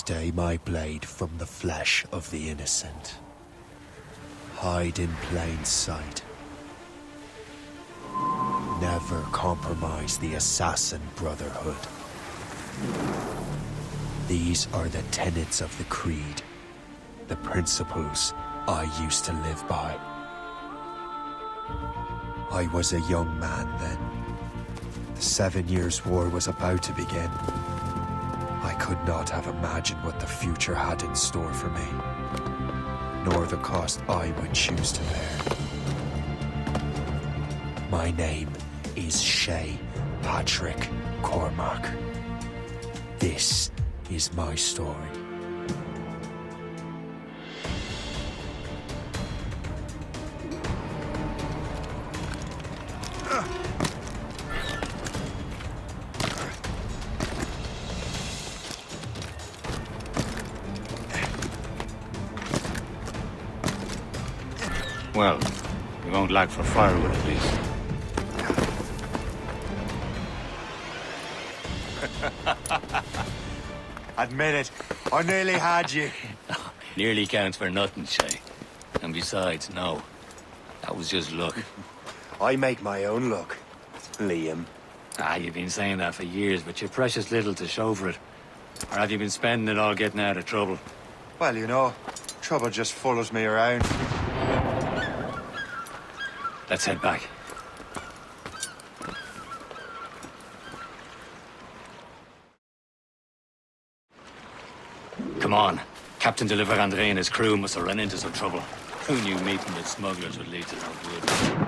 Stay my blade from the flesh of the innocent. Hide in plain sight. Never compromise the Assassin Brotherhood. These are the tenets of the Creed, the principles I used to live by. I was a young man then. The 7 Years' War was about to begin. I could not have imagined what the future had in store for me, nor the cost I would choose to bear. My name is Shay Patrick Cormac. This is my story. Well, we won't lack for firewood at least. Admit it, I nearly had you. Nearly counts for nothing, Shay. And besides, no. That was just luck. I make my own luck, Liam. You've been saying that for years, but you're precious little to show for it. Or have you been spending it all getting out of trouble? Well, you know, trouble just follows me around. Let's head back. Come on. Captain de Andre and his crew must have run into some trouble. Who knew meeting with smugglers would lead to no good?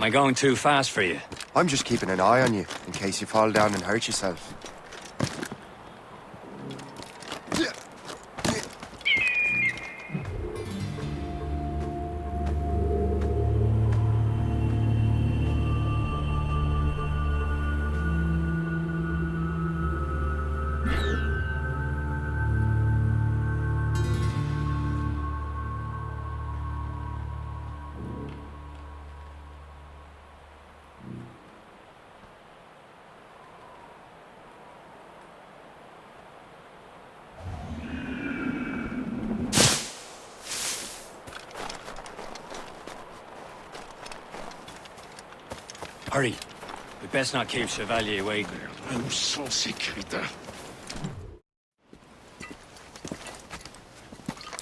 I going too fast for you? I'm just keeping an eye on you, in case you fall down and hurt yourself. Hurry. We best not keep Chevalier waiting. Où sont ces crétins?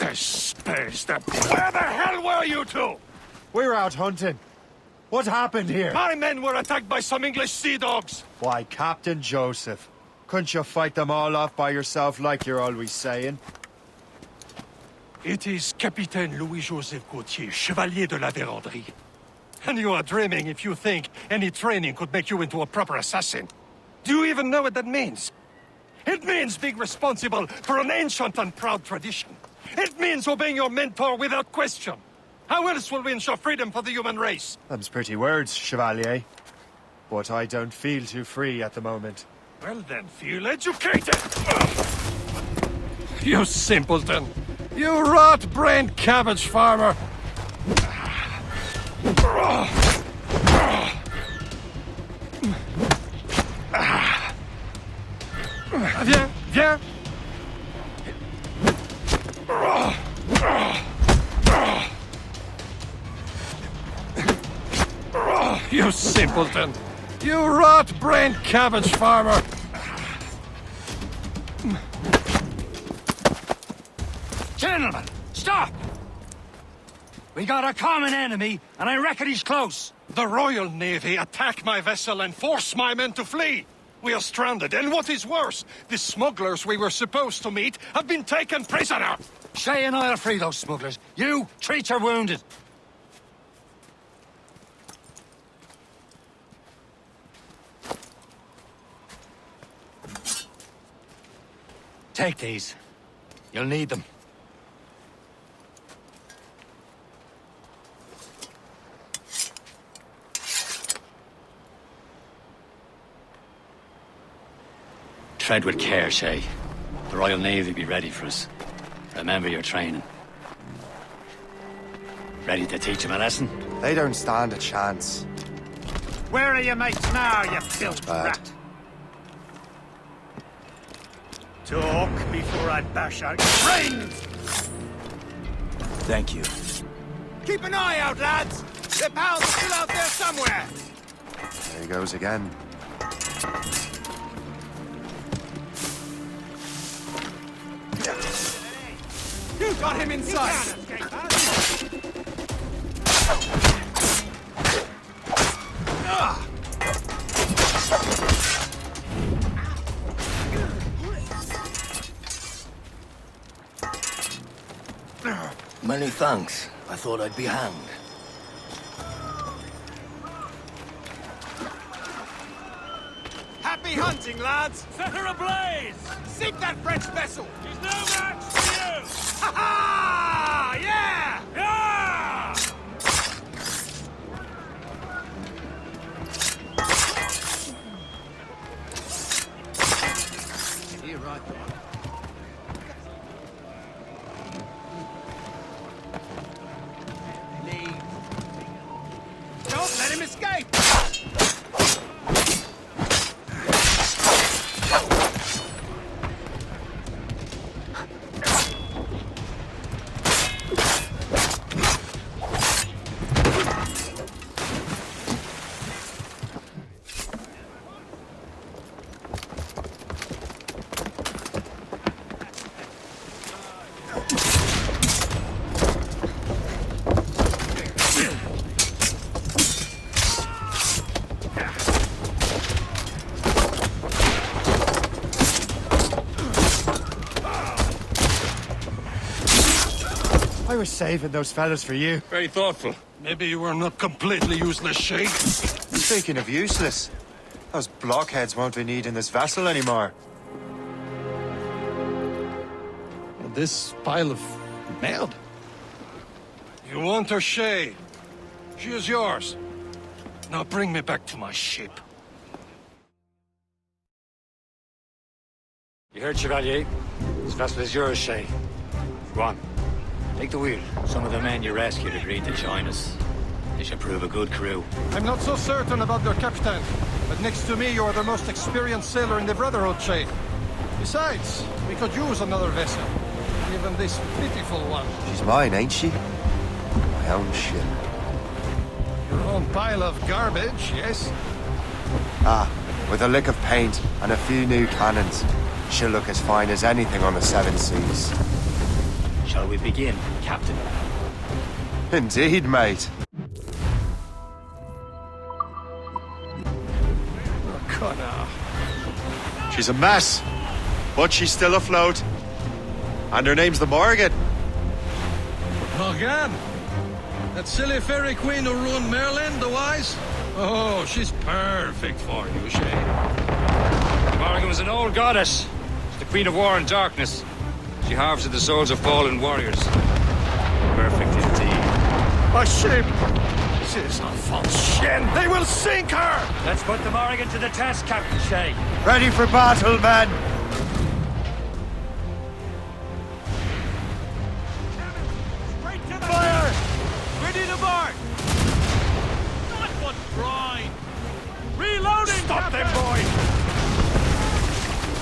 Espèce de... Where the hell were you two? We're out hunting. What happened here? My men were attacked by some English sea dogs. Why, Captain Joseph. Couldn't you fight them all off by yourself like you're always saying? It is Capitaine Louis-Joseph Gauthier, Chevalier de la Vérendrye. And you are dreaming if you think any training could make you into a proper assassin. Do you even know what that means? It means being responsible for an ancient and proud tradition. It means obeying your mentor without question. How else will we ensure freedom for the human race? Them's pretty words, Chevalier. But I don't feel too free at the moment. Well then, feel educated! You simpleton! You rot-brained cabbage farmer! Viens, viens! You simpleton! You rot-brained cabbage farmer! Gentlemen, stop! We got a common enemy, and I reckon he's close. The Royal Navy attack my vessel and force my men to flee. We are stranded, and what is worse, the smugglers we were supposed to meet have been taken prisoner. Shay and I'll free those smugglers. You, treat your wounded. Take these. You'll need them. Tread with care, Shay. The Royal Navy be ready for us. Remember your training. Ready to teach them a lesson? They don't stand a chance. Where are your mates now, you filthy bad. rat? Talk before I bash out your brains! Thank you. Keep an eye out, lads! Their pals are still out there somewhere! There he goes again. You got him inside! Many thanks. I thought I'd be hanged. Happy hunting, lads! Set her ablaze! Sink that French vessel! She's no match for you! Ha ha! Yeah! Yeah! You're right, Don't let him escape! I was saving those fellas for you. Very thoughtful. Maybe you were not completely useless, Shay. Speaking of useless, those blockheads won't be needing this vessel anymore. This pile of merde. You want her, Shay? She is yours. Now bring me back to my ship. You heard, Chevalier? This vessel is yours, Shay. Go on. Take the wheel. Some of the men you rescued agreed to join us. They should prove a good crew. I'm not so certain about their captain, but next to me you are the most experienced sailor in the Brotherhood, Shay. Besides, we could use another vessel. Even this pitiful one. She's mine, ain't she? My own ship. Your own pile of garbage, yes? Ah, with a lick of paint and a few new cannons, she'll look as fine as anything on the Seven Seas. Shall we begin, Captain? Indeed, mate. Connor. She's a mess, but she's still afloat. And her name's the Morgan. Morgan? That silly fairy queen who ruined Merlin, the wise? Oh, she's perfect for you, Shay. Morgan was an old goddess. She's the queen of war and darkness. She harvested the souls of fallen warriors. Perfect indeed. My ship! This is a false shin! They will sink her! Let's put the Morgan to the test, Captain Shay. Ready for battle, men! Fire! Ready to mark! Not one grind! Reloading! Stop them, boy!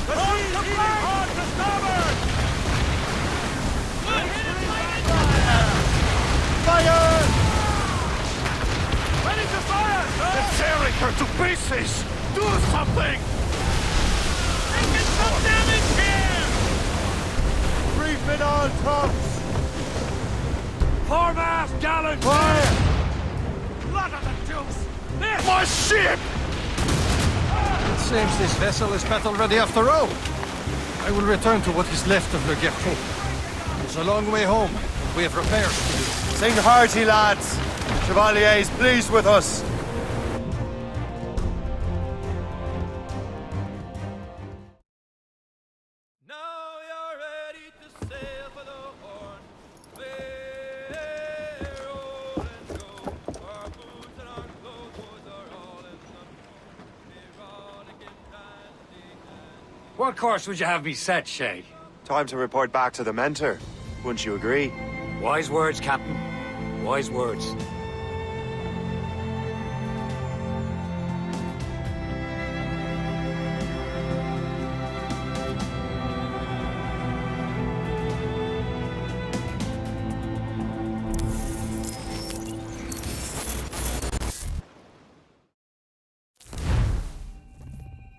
The sea's eating hard to starboard! Fire! Ready to fire, sir! They're tearing her to pieces! Do something! Taking some damage here! Reefing on tops! Foremast, gallant! Fire! Blood of the deuce! This! My ship! It seems this vessel is battle ready after all. I will return to what is left of Le Guerreau. It's a long way home. We have repairs to do. Sing hearty, lads! Chevalier's pleased with us. Now you're ready to sail for the Horn. We're rolling go. Our boots and our clothes are all in the Veronica dandy. What course would you have me set, Shay? Time to report back to the mentor. Wouldn't you agree? Wise words, Captain. Wise words.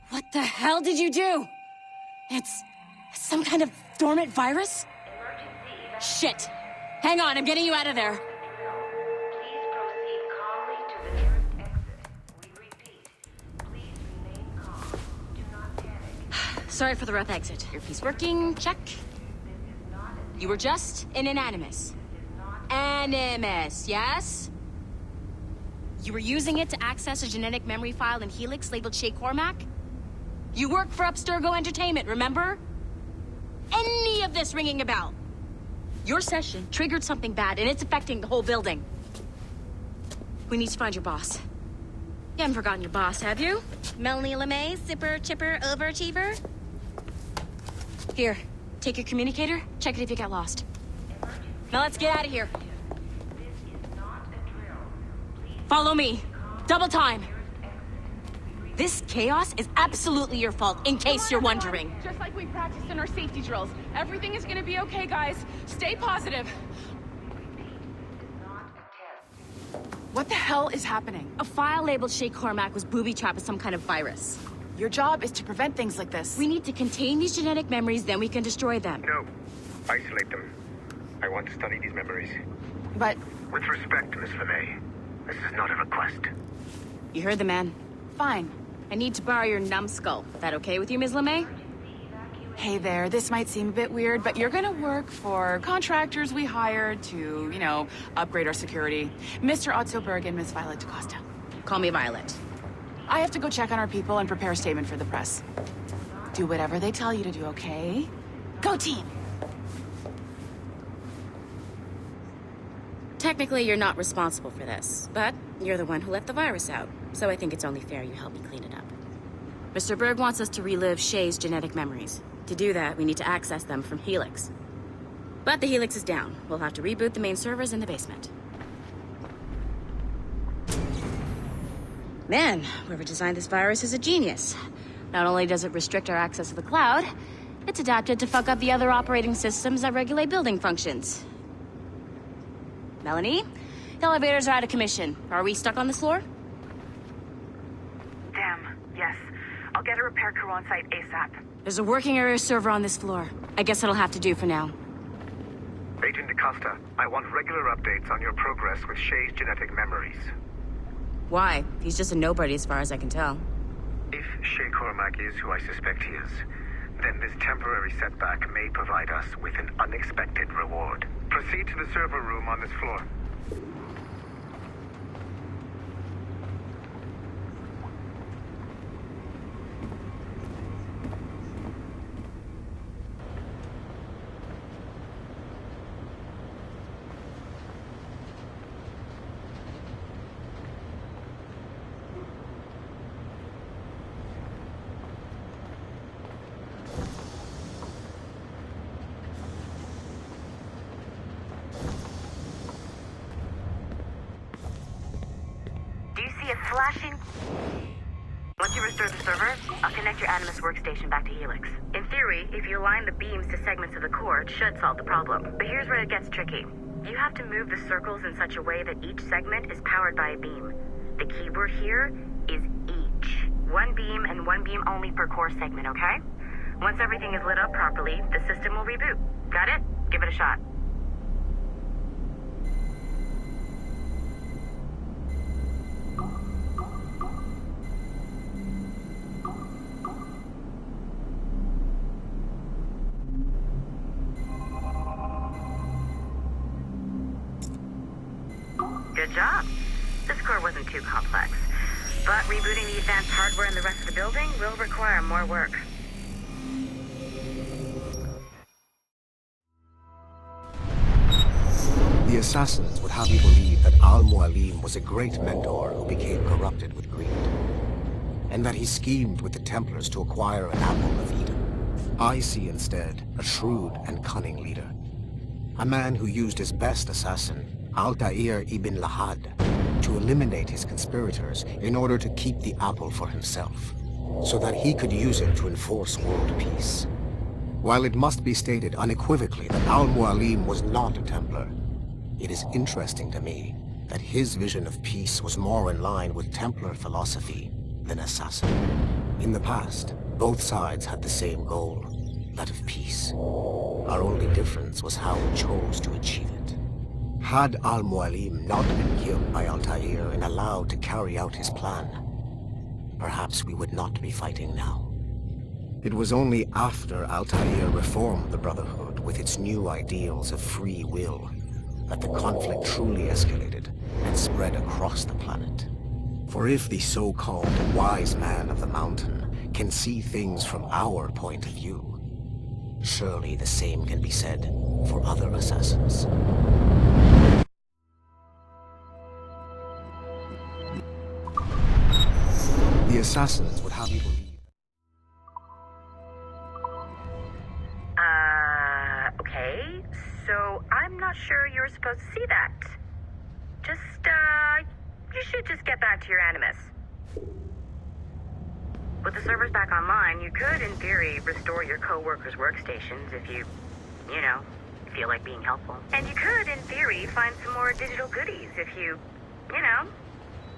What the hell did you do? It's some kind of dormant virus? Shit! Hang on, I'm getting you out of there. Please proceed calmly to the nearest exit. We repeat, please remain calm. Do not panic. Sorry for the rough exit. Earpiece working, check. This is not a You were just an animus. Animus, yes? You were using it to access a genetic memory file in Helix labeled Shay Cormac? You work for Abstergo Entertainment, remember? Any of this ringing a bell? Your session triggered something bad, and it's affecting the whole building. We need to find your boss. You haven't forgotten your boss, have you? Melanie LeMay, zipper, chipper, overachiever? Here, take your communicator, check it if you got lost. Now let's get out of here. This is not a drill. Please Follow me. Double time. This chaos is absolutely your fault, in case you're wondering. Just like we practiced in our safety drills. Everything is gonna be okay, guys. Stay positive. not a test. What the hell is happening? A file labeled Shay Cormac was booby-trapped with some kind of virus. Your job is to prevent things like this. We need to contain these genetic memories, then we can destroy them. No. Isolate them. I want to study these memories. But With respect, Miss LeMay, this is not a request. You heard the man. fine. I need to borrow your numbskull. That okay with you, Ms. LeMay? Hey there, this might seem a bit weird, but you're gonna work for contractors we hired to, upgrade our security. Mr. Otto Berg and Miss Violet DaCosta. Call me Violet. I have to go check on our people and prepare a statement for the press. Do whatever they tell you to do, okay? Go team! Technically, you're not responsible for this, but you're the one who let the virus out, so I think it's only fair you help me clean it up. Mr. Berg wants us to relive Shay's genetic memories. To do that, we need to access them from Helix. But the Helix is down. We'll have to reboot the main servers in the basement. Man, whoever designed this virus is a genius. Not only does it restrict our access to the cloud, it's adapted to fuck up the other operating systems that regulate building functions. Melanie? The elevators are out of commission. Are we stuck on this floor? Damn, yes. I'll get a repair crew on site ASAP. There's a working area server on this floor. I guess that'll have to do for now. Agent DaCosta, I want regular updates on your progress with Shay's genetic memories. Why? He's just a nobody as far as I can tell. If Shay Cormac is who I suspect he is, then this temporary setback may provide us with an unexpected reward. Proceed to the server room on this floor. Do you see a flashing? Once you restore the server, I'll connect your Animus workstation back to Helix. In theory, if you align the beams to segments of the core, it should solve the problem. But here's where it gets tricky. You have to move the circles in such a way that each segment is powered by a beam. The keyword here is each. One beam and one beam only per core segment, okay? Once everything is lit up properly, the system will reboot. Got it? Give it a shot. Good job. This core wasn't too complex. But rebooting the advanced hardware in the rest of the building will require more work. The assassins would have you believe that Al-Mualim was a great mentor who became corrupted with greed, and that he schemed with the Templars to acquire an apple of Eden. I see instead a shrewd and cunning leader, a man who used his best assassin, Altair ibn Lahad, to eliminate his conspirators in order to keep the apple for himself, so that he could use it to enforce world peace. While it must be stated unequivocally that Al-Mualim was not a Templar, it is interesting to me that his vision of peace was more in line with Templar philosophy than assassin. In the past, both sides had the same goal, that of peace. Our only difference was how we chose to achieve it. Had Al-Mualim not been killed by Altair and allowed to carry out his plan, perhaps we would not be fighting now. It was only after Altair reformed the Brotherhood with its new ideals of free will that the conflict truly escalated and spread across the planet. For if the so-called wise man of the mountain can see things from our point of view, surely the same can be said for other assassins. The assassins would have you believe. Okay. So I'm not sure you were supposed to see that. You should just get back to your Animus. With the servers back online, you could, in theory, restore your co-workers' workstations if you feel like being helpful. And you could, in theory, find some more digital goodies if you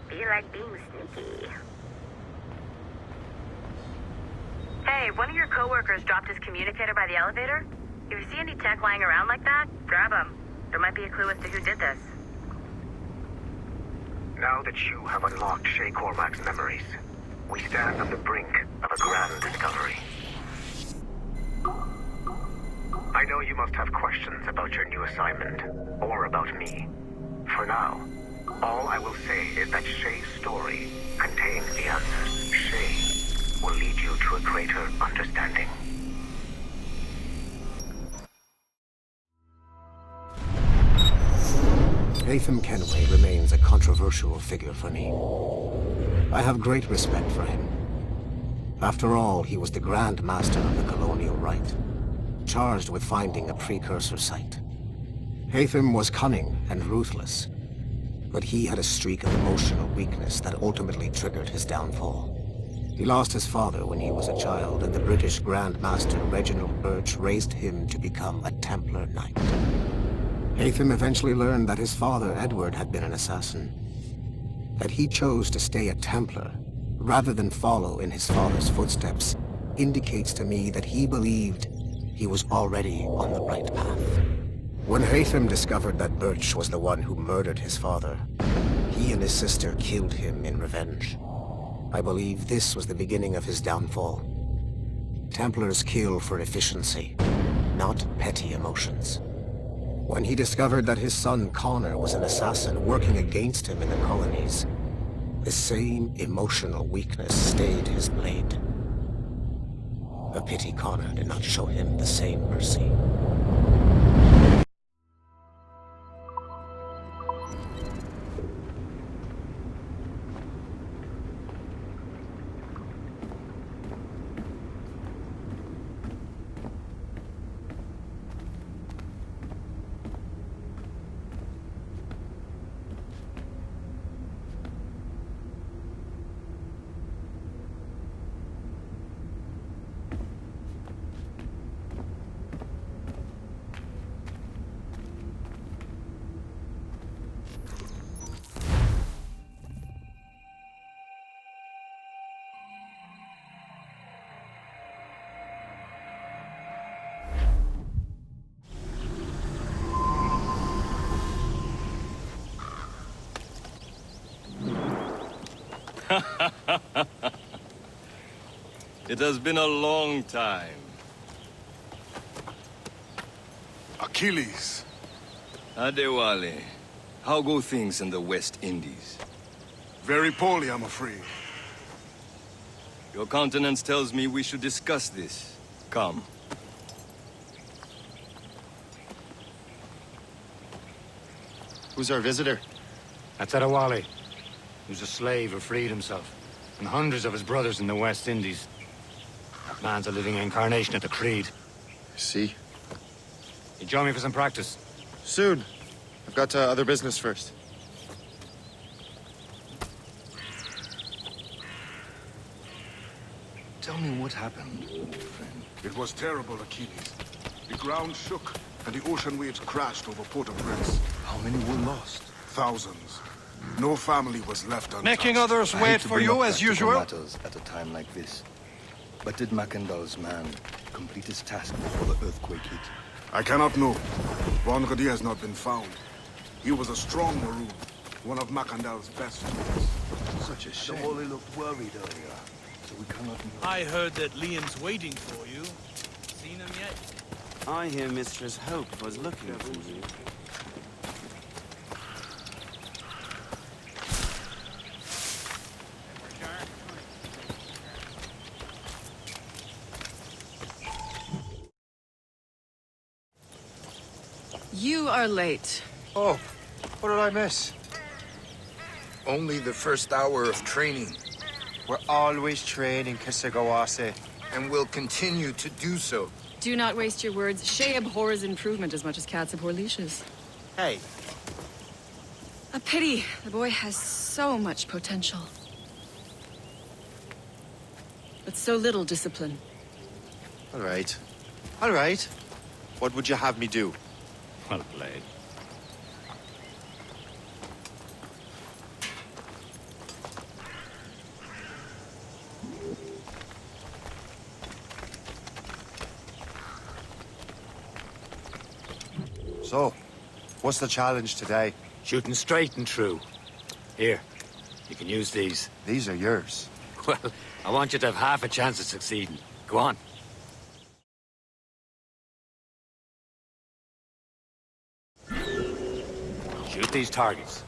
feel like being sneaky. Hey, one of your co-workers dropped his communicator by the elevator. If you see any tech lying around like that, grab them. There might be a clue as to who did this. Now that you have unlocked Shay Cormac's memories, we stand on the brink of a grand discovery. I know you must have questions about your new assignment, or about me. For now, all I will say is that Shay's story contains the answers. Shay will lead you to a greater understanding. Haytham Kenway remains a controversial figure for me. I have great respect for him. After all, he was the Grand Master of the Colonial Rite, charged with finding a precursor site. Haytham was cunning and ruthless, but he had a streak of emotional weakness that ultimately triggered his downfall. He lost his father when he was a child, and the British Grand Master Reginald Birch raised him to become a Templar Knight. Haytham eventually learned that his father, Edward, had been an assassin. That he chose to stay a Templar, rather than follow in his father's footsteps, indicates to me that he believed he was already on the right path. When Haytham discovered that Birch was the one who murdered his father, he and his sister killed him in revenge. I believe this was the beginning of his downfall. Templars kill for efficiency, not petty emotions. When he discovered that his son Connor was an assassin working against him in the colonies, the same emotional weakness stayed his blade. A pity Connor did not show him the same mercy. It has been a long time. Achilles. Adewale, how go things in the West Indies? Very poorly, I'm afraid. Your countenance tells me we should discuss this. Come. Who's our visitor? That's Adewale. He was a slave who freed himself, and hundreds of his brothers in the West Indies. That man's a living incarnation of the Creed. See? You join me for some practice? Soon. I've got other business first. Tell me what happened, old friend. It was terrible, Achilles. The ground shook, and the ocean waves crashed over Port-au-Prince. How many were lost? Thousands. No family was left untouched. Making others I wait hate to for bring you up as practical usual? matters at a time like this. But did Mackandal's man complete his task before the earthquake hit? I cannot know. Ronradi has not been found. He was a strong Maroon, one of Mackandal's best tools. Such a shame. The Wally looked worried earlier, so we cannot know. I heard that Liam's waiting for you. Seen him yet? I hear Mistress Hope was looking for you. You are late. Oh, what did I miss? Only the first hour of training. We're always training, Kisagawase. And will continue to do so. Do not waste your words. Shay abhors improvement as much as cats abhor leashes. Hey. A pity. The boy has so much potential. But so little discipline. All right. All right. What would you have me do? Well played. So, what's the challenge today? Shooting straight and true. Here, you can use these. These are yours. Well, I want you to have half a chance of succeeding. Go on. Shoot these targets.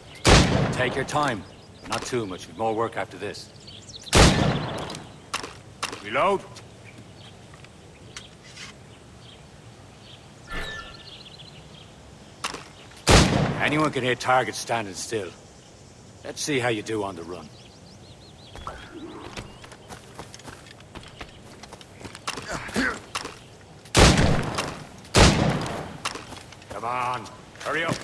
Take your time. Not too much. We've more work after this. Reload. Anyone can hit targets standing still. Let's see how you do on the run. Come on, hurry up.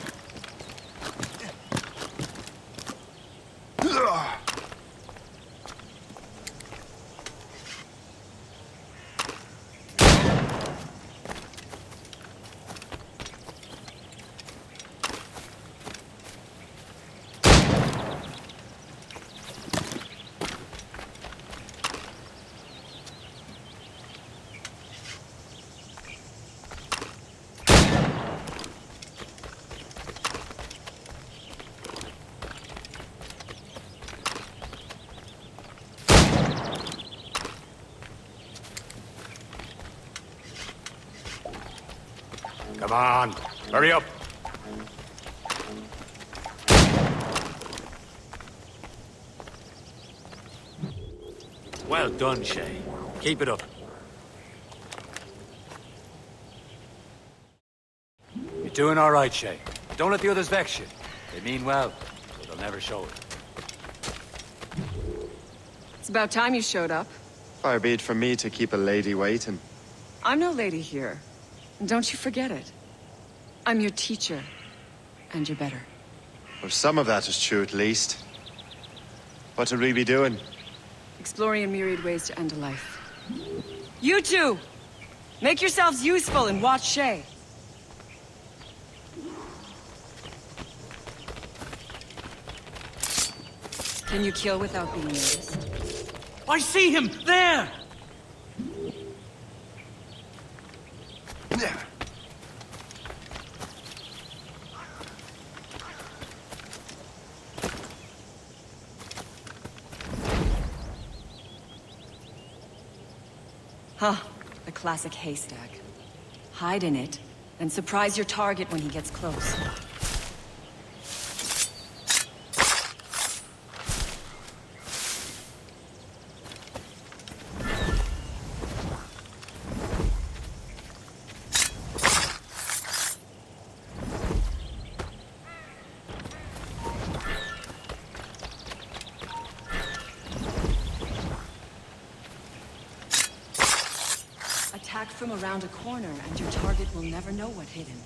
Come on, hurry up. Well done, Shay. Keep it up. You're doing all right, Shay. Don't let the others vex you. They mean well, but they'll never show it. It's about time you showed up. Far be it from me to keep a lady waiting. I'm no lady here. And don't you forget it. I'm your teacher. And you're better. Well, some of that is true at least. What will we be doing? Exploring a myriad ways to end a life. You two! Make yourselves useful and watch Shay. Can you kill without being noticed? I see him! There! Huh. The classic haystack. Hide in it, then surprise your target when he gets close. Attack from around a corner, and your target will never know what hit him.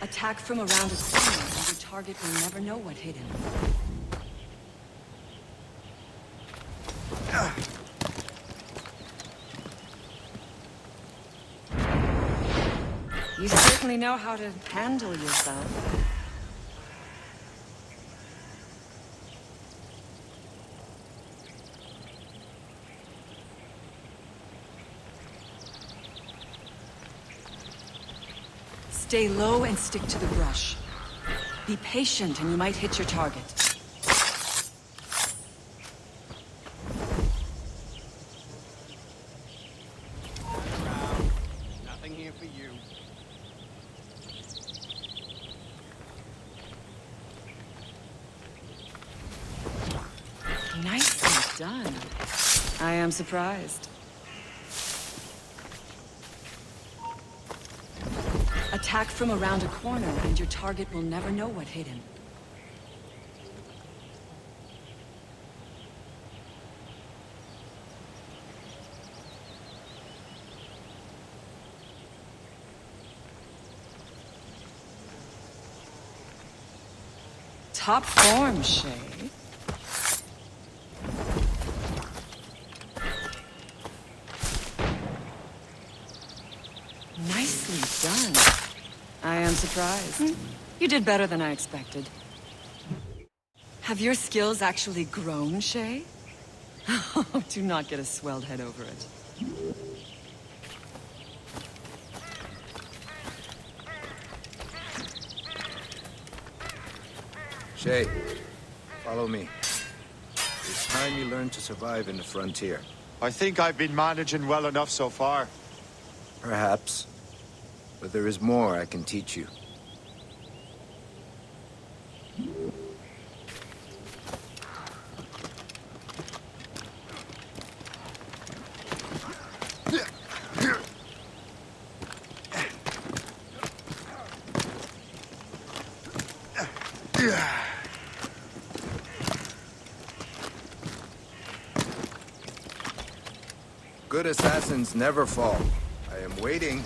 Attack from around a corner, and your target will never know what hit him. You certainly know how to handle yourself. Stay low and stick to the brush. Be patient and you might hit your target. Nothing here for you. Nicely done. I am surprised. Attack from around a corner, and your target will never know what hit him. Top form, Shay. Nicely done. I am surprised. You did better than I expected. Have your skills actually grown, Shay? Do not get a swelled head over it. Shay, follow me. It's time you learn to survive in the frontier. I think I've been managing well enough so far. Perhaps. But there is more I can teach you. Good assassins never fall. I am waiting.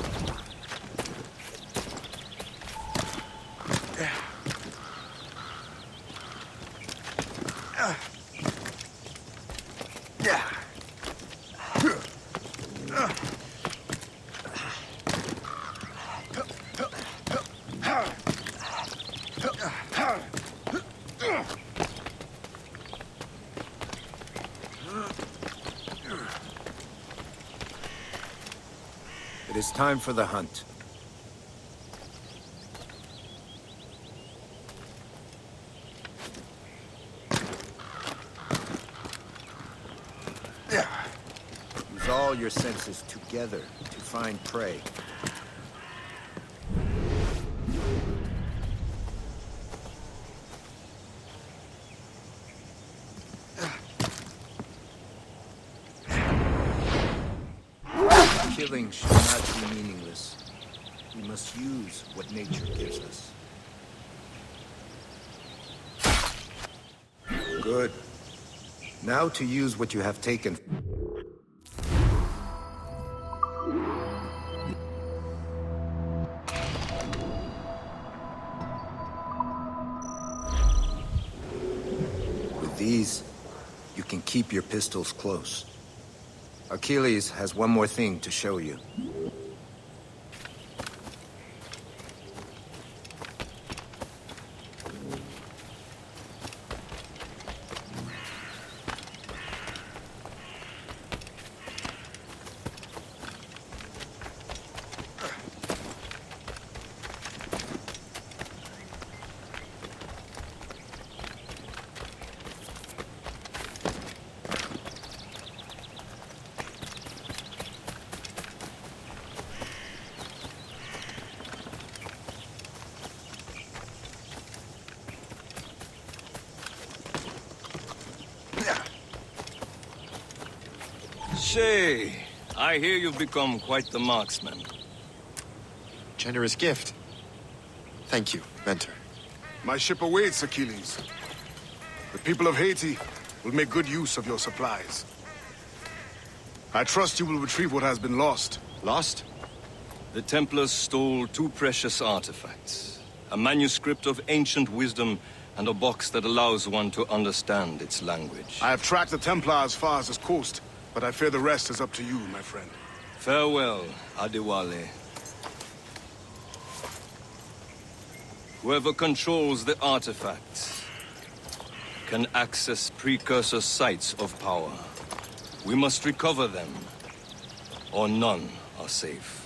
It is time for the hunt. Use all your senses together to find prey. Killing should not be meaningless. We must use what nature gives us. Good. Now to use what you have taken. With these, you can keep your pistols close. Achilles has one more thing to show you. Shay, I hear you've become quite the marksman. Generous gift. Thank you, Mentor. My ship awaits, Achilles. The people of Haiti will make good use of your supplies. I trust you will retrieve what has been lost. Lost? The Templars stole two precious artifacts. A manuscript of ancient wisdom and a box that allows one to understand its language. I have tracked the Templar as far as this coast, but I fear the rest is up to you, my friend. Farewell, Adewale. Whoever controls the artifacts can access precursor sites of power. We must recover them, or none are safe.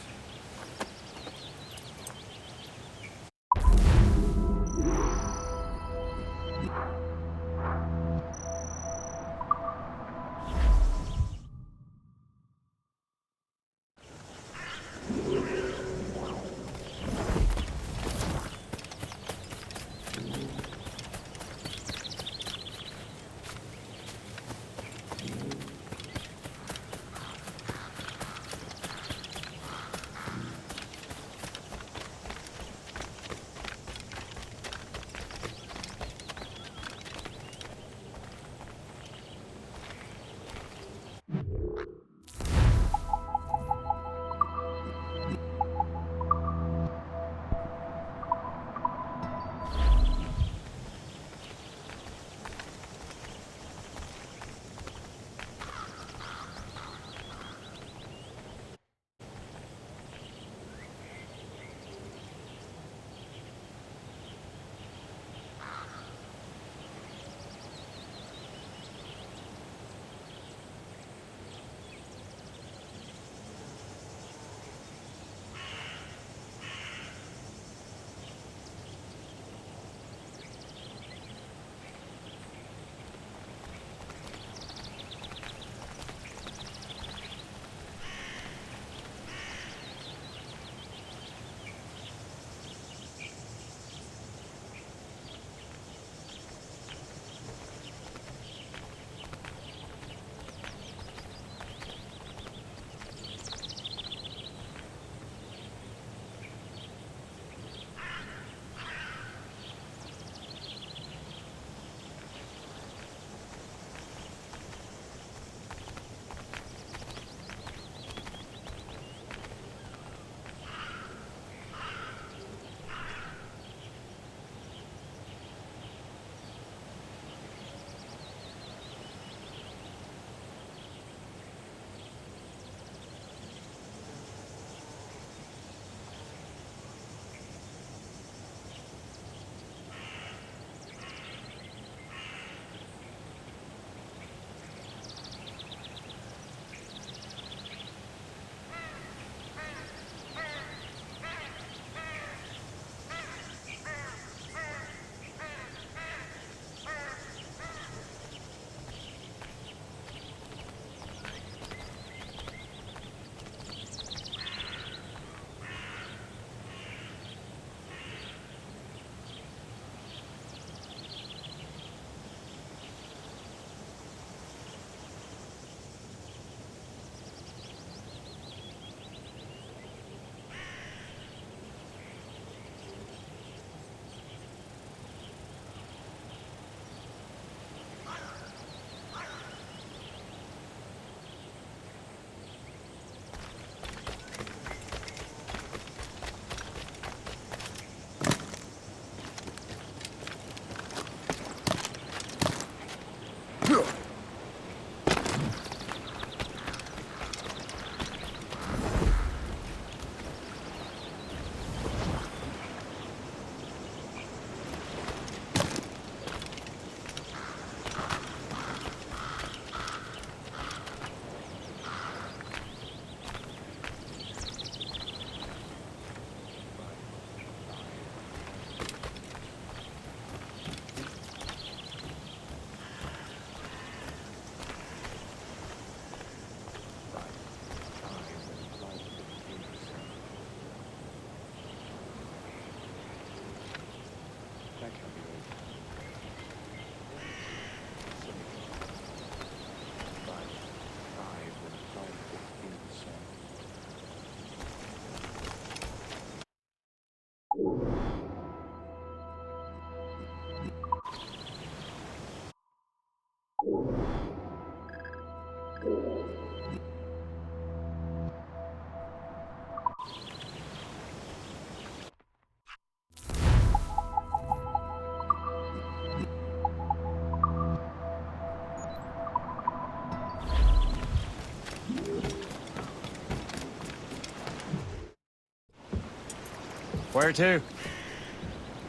Where to?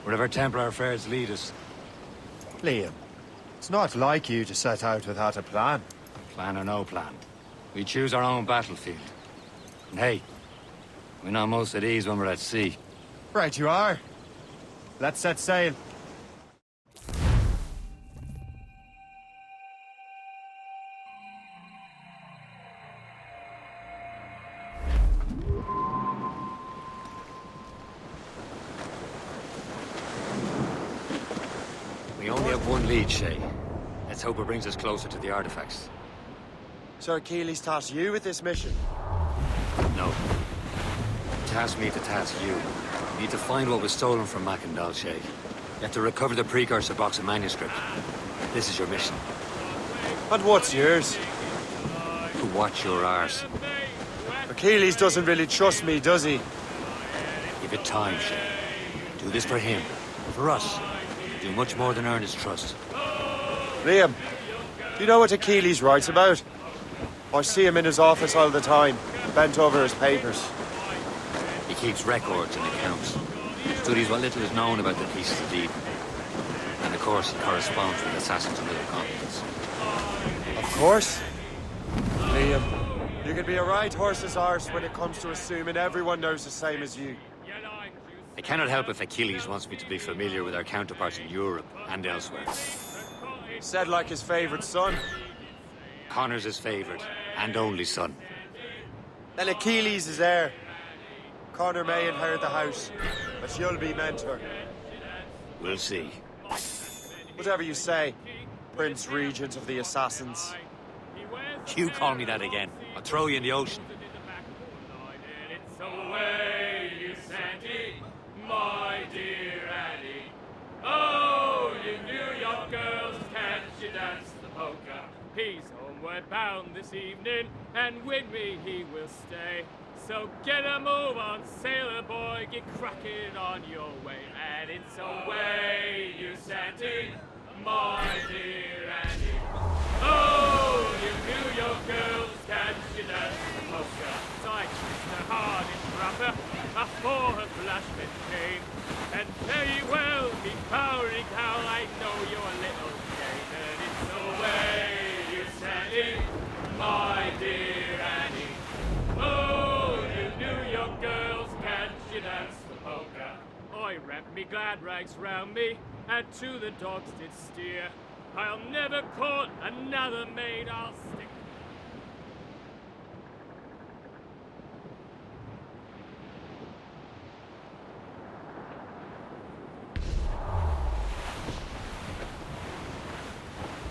Wherever Templar affairs lead us. Liam, it's not like you to set out without a plan. Plan or no plan. We choose our own battlefield. And hey, we're not most at ease when we're at sea. Right you are. Let's set sail. We only have one lead, Shay. Let's hope it brings us closer to the artifacts. So Achilles tasked you with this mission? No. Task me to task you. You need to find what was stolen from Mackandal, Shay. You have to recover the precursor box of manuscript. This is your mission. And what's yours? To watch your arse. Achilles doesn't really trust me, does he? Give it time, Shay. Do this for him. For us. Do much more than earn his trust. Liam, do you know what Achilles writes about? I see him in his office all the time, bent over his papers. He keeps records and accounts. Studies what little is known about the pieces of Eden. And of course, he corresponds with assassins on other continents. Of course. Liam, you can be a right horse's arse when it comes to assuming everyone knows the same as you. I cannot help if Achilles wants me to be familiar with our counterparts in Europe and elsewhere. Said like his favorite son. Connor's his favorite and only son. Then Achilles is heir. Connor may inherit the house, but you'll be mentor. We'll see. Whatever you say, Prince Regent of the Assassins. You call me that again, I'll throw you in the ocean. My dear Annie. Oh, you New York girls, can't you dance the polka? He's homeward bound this evening, and with me he will stay. So get a move on, sailor boy, get cracking on your way. And it's away, you Santy, my dear Annie. Oh, you New York girls, can't you dance the polka? Sight, Mr. Harding Rapper, a for her flashman came. And very well, me powering cow, I know you're a little game. And it's away, you Santy, my dear Annie. Oh, you New York girls, can't you dance the polka? I wrapped me glad rags round me, and to the dogs did steer. I'll never court another maid, I'll stick.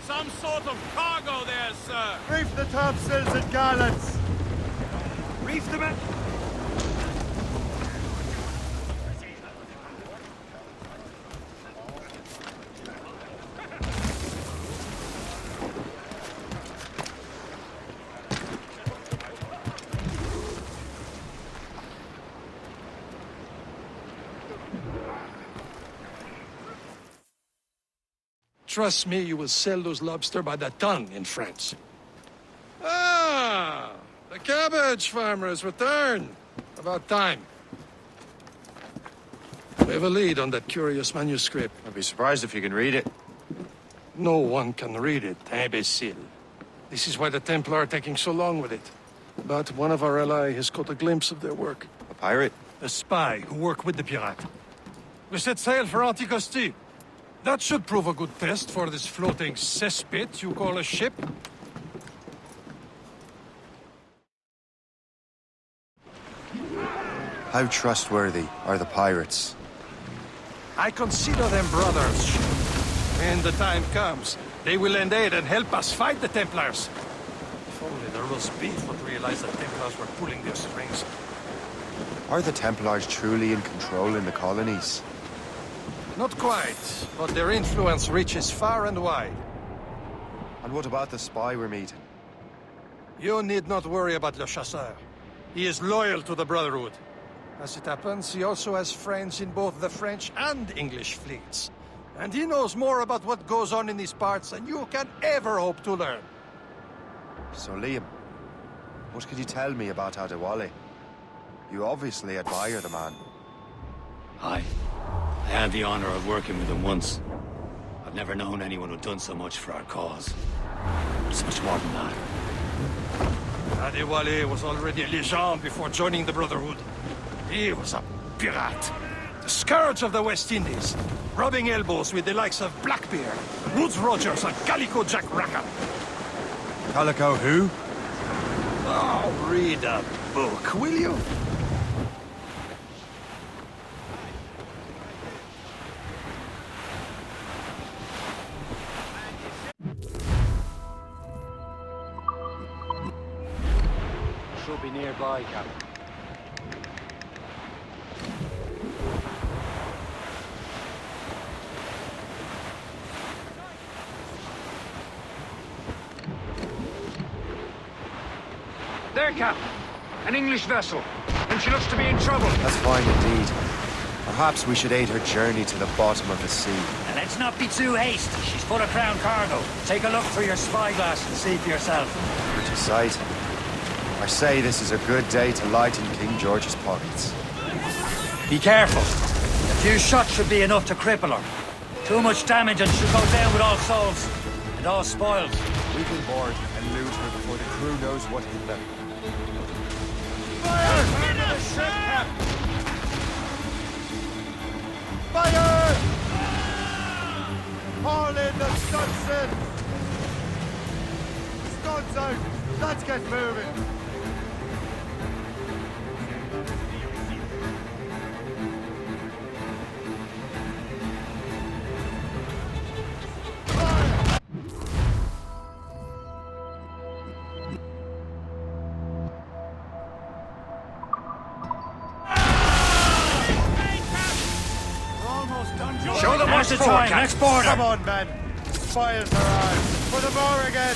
Some sort of cargo there, sir. Reef the topsails and gallants. Reef them in. Trust me, you will sell those lobster by the ton in France. Ah, the cabbage farmer has returned. About time. We have a lead on that curious manuscript. I'd be surprised if you can read it. No one can read it, imbecile. This is why the Templar are taking so long with it. But one of our allies has caught a glimpse of their work. A pirate? A spy who worked with the pirate. We set sail for Anticosti. That should prove a good test for this floating cesspit you call a ship. How trustworthy are the pirates? I consider them brothers. When the time comes, they will lend aid and help us fight the Templars. If only the roast beef would realize the Templars were pulling their strings. Are the Templars truly in control in the colonies? Not quite, but their influence reaches far and wide. And what about the spy we're meeting? You need not worry about Le Chasseur. He is loyal to the Brotherhood. As it happens, he also has friends in both the French and English fleets. And he knows more about what goes on in these parts than you can ever hope to learn. So Liam, what can you tell me about Adewale? You obviously admire the man. I had the honor of working with him once. I've never known anyone who'd done so much for our cause. It's much more than that. Adewale was already a legend before joining the Brotherhood. He was a pirate. The scourge of the West Indies. Rubbing elbows with the likes of Blackbeard, Woodes Rogers, and Calico Jack Rackham. Calico who? Oh, read a book, will you? Should be nearby, Captain. There, Captain. An English vessel. And she looks to be in trouble. That's fine indeed. Perhaps we should aid her journey to the bottom of the sea. Now, let's not be too hasty. She's full of crown cargo. Take a look through your spyglass and see for yourself. Pretty sight. I say this is a good day to lighten King George's pockets. Be careful. A few shots should be enough to cripple her. Too much damage and she'll go down with all souls. And all spoils. We can board and loot her before the crew knows what hit them. Fire! Into the ship, Captain! Fire! Haul in the stunsail! Stuns out! Let's get moving! Show them what's the time. Next border. Come on, men. Spoils her eyes. Put them over again.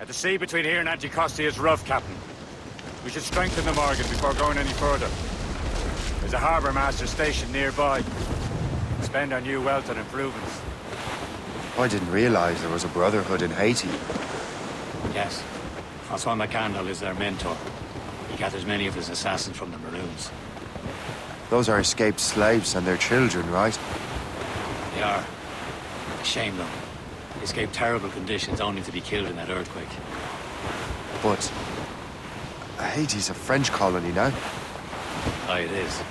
The sea between here and Anticosti is rough, Captain. We should strengthen the Morgan before going any further. There's a harbour master station nearby. Spend our new wealth on improvements. I didn't realize there was a brotherhood in Haiti. Yes. Francois McCandle is their mentor. He gathers many of his assassins from the Maroons. Those are escaped slaves and their children, right? They are. A shame, though. They escaped terrible conditions only to be killed in that earthquake. But Haiti's a French colony now. Aye, it is.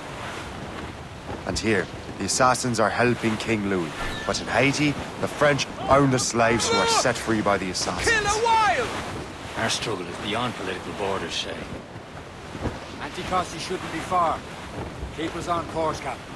And here, the assassins are helping King Louis. But in Haiti, the French own the slaves who are set free by the assassins. Kill a while! Our struggle is beyond political borders, Shay. Anticosti shouldn't be far. Keep us on course, Captain.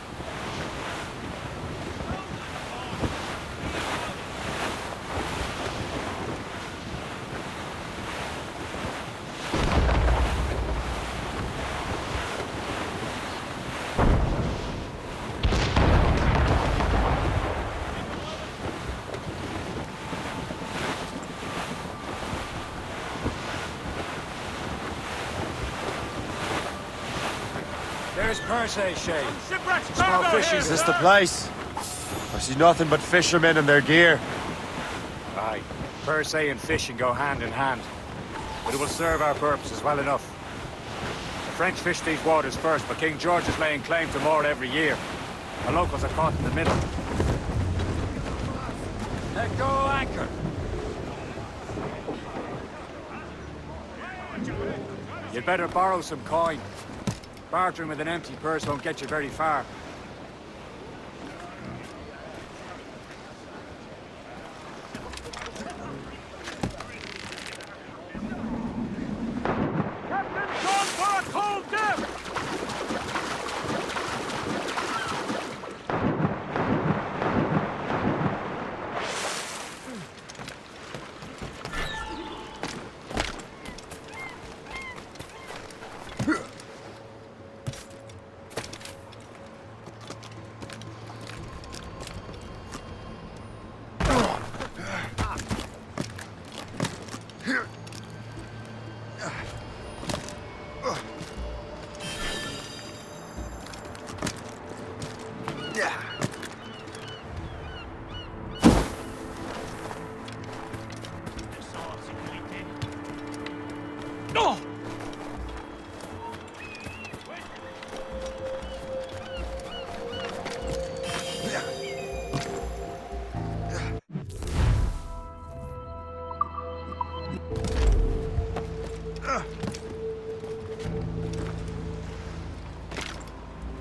There's Persay, Shay. Shipwrecks, Small cargo fishing. here, Is this sir. the place? I see nothing but fishermen and their gear. Aye. Persay and fishing go hand in hand. But it will serve our purposes well enough. The French fish these waters first, but King George is laying claim to more every year. The locals are caught in the middle. Let go anchor. You'd better borrow some coin. Bartering with an empty purse won't get you very far. Captain's gone for a cold dip!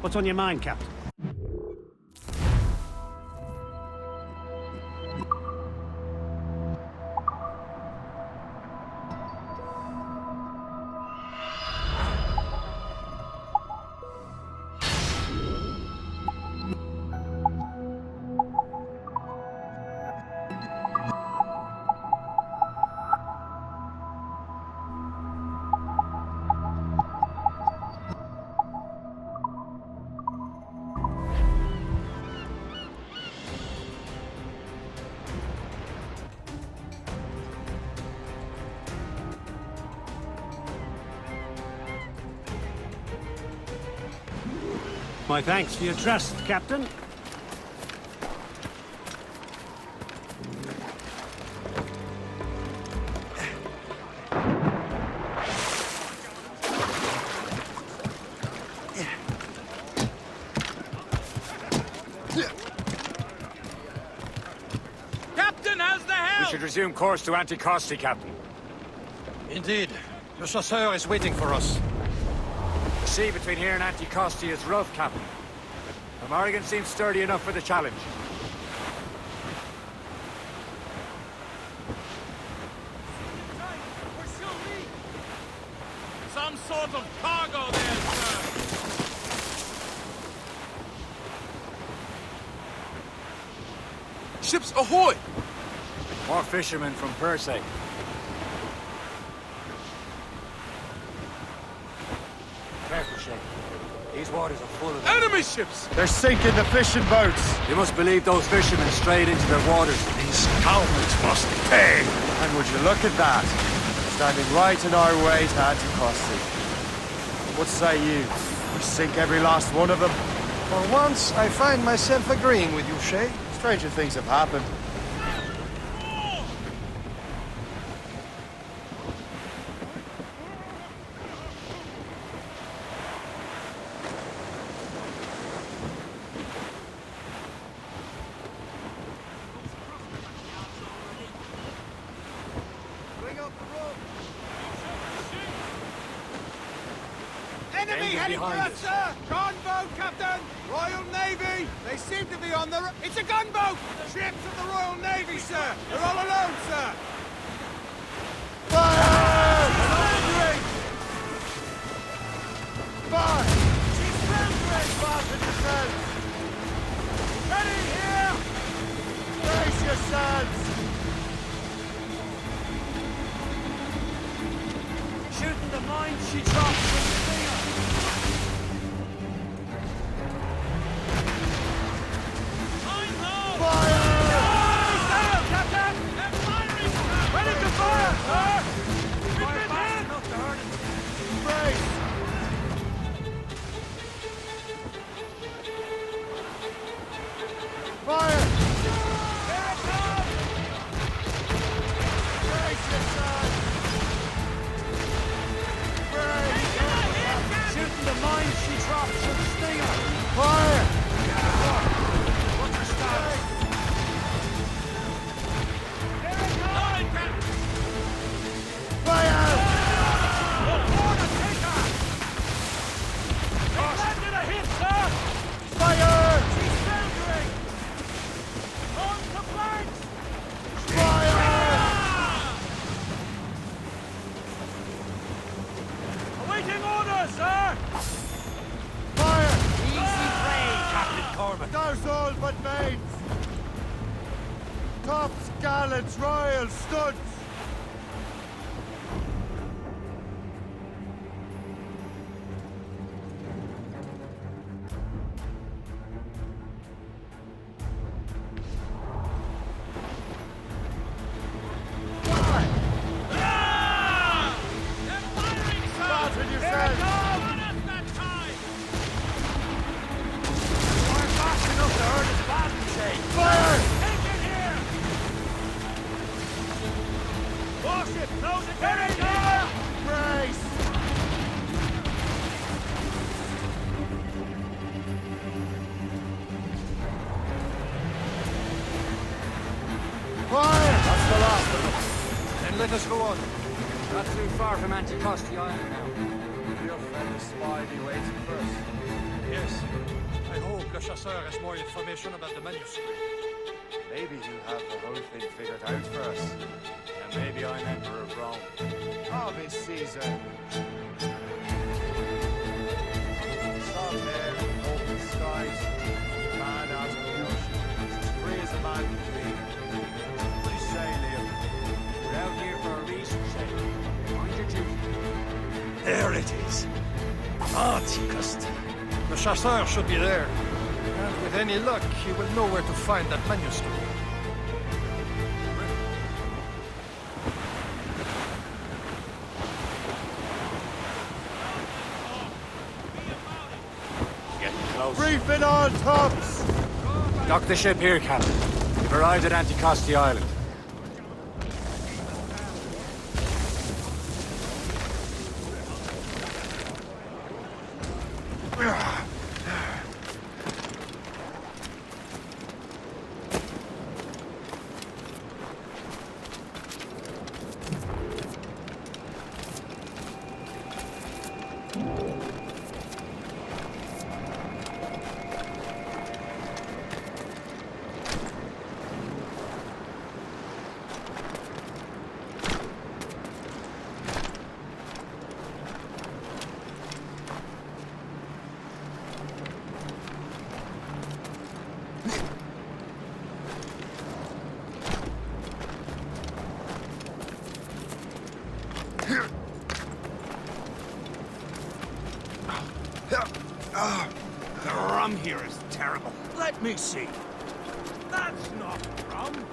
What's on your mind, Captain? My thanks for your trust, Captain. Captain has the helm! We should resume course to Anticosti, Captain. Indeed. Le chasseur is waiting for us. The sea between here and Anticosti is rough, Captain. The Morrigan seems sturdy enough for the challenge. Some sort of cargo there, sir! Ships ahoy! More fishermen from Persay. Careful, Shay. These waters are full of them. Enemy ships! They're sinking the fishing boats. You must believe those fishermen strayed into their waters. These cowards must pay! And would you look at that? Standing right in our way to Anticosti. What say you? We sink every last one of them? For once, I find myself agreeing with you, Shay. Stranger things have happened. Enemy heading for us, sir! Gunboat, Captain! Royal Navy! They seem to be on the... It's a gunboat! Ships of the Royal Navy, sir! They're all alone, sir! Fire! Surrendering! Fire! She's surrendering! Fasten yourselves! Ready here! Brace yourselves! Shooting the mine she dropped from the stinger. Ready to fire, sir! Fire fast enough to hurt it. Brace! empowerment. There's all but mates! Tops, gallants, royals, studs! That's the last of them. Then let us go on. Not too far from Anticosti Island now. Your friend the spy be waiting for us. Yes. I hope Le Chasseur has more information about the manuscript. Maybe he'll have the whole thing figured out for us. And maybe I'm Emperor of Rome. Ave Caesar. Soft air, open skies, man out of the ocean. As free as a man can be. What do you say, Liam? We're out here for a reason, Shay. Mind your duty. There it is. Anticosti. The Chasseur should be there. And with any luck, he will know where to find that manuscript. Getting close. Brief it on, Tops! Dock the ship here, Captain. We've arrived at Anticosti Island. The rum here is terrible. Let me see. That's not rum.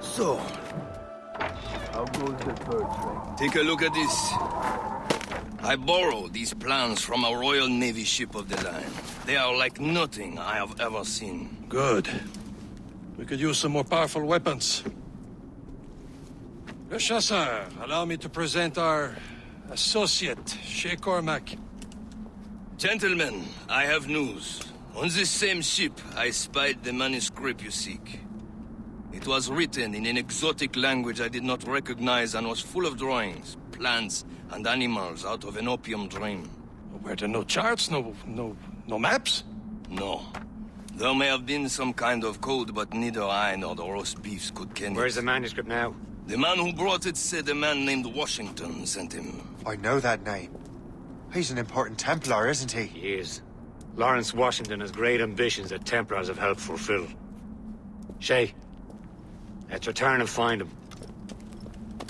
So, how goes the third train? take a look at this. I borrowed these plans from a Royal Navy ship of the line. They are like nothing I have ever seen. Good. We could use some more powerful weapons. Le Chasseur, allow me to present our associate, Shay Cormac. Gentlemen, I have news. On this same ship, I spied the manuscript you seek. It was written in an exotic language I did not recognize and was full of drawings, plants, and animals out of an opium dream. Were there no charts, no maps? No. There may have been some kind of code, but neither I nor the roast beefs could ken it. Where's the manuscript now? The man who brought it said a man named Washington sent him. I know that name. He's an important Templar, isn't he? He is. Lawrence Washington has great ambitions that Templars have helped fulfill. Shay, let's return and find him.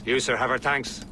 You, sir, have our thanks.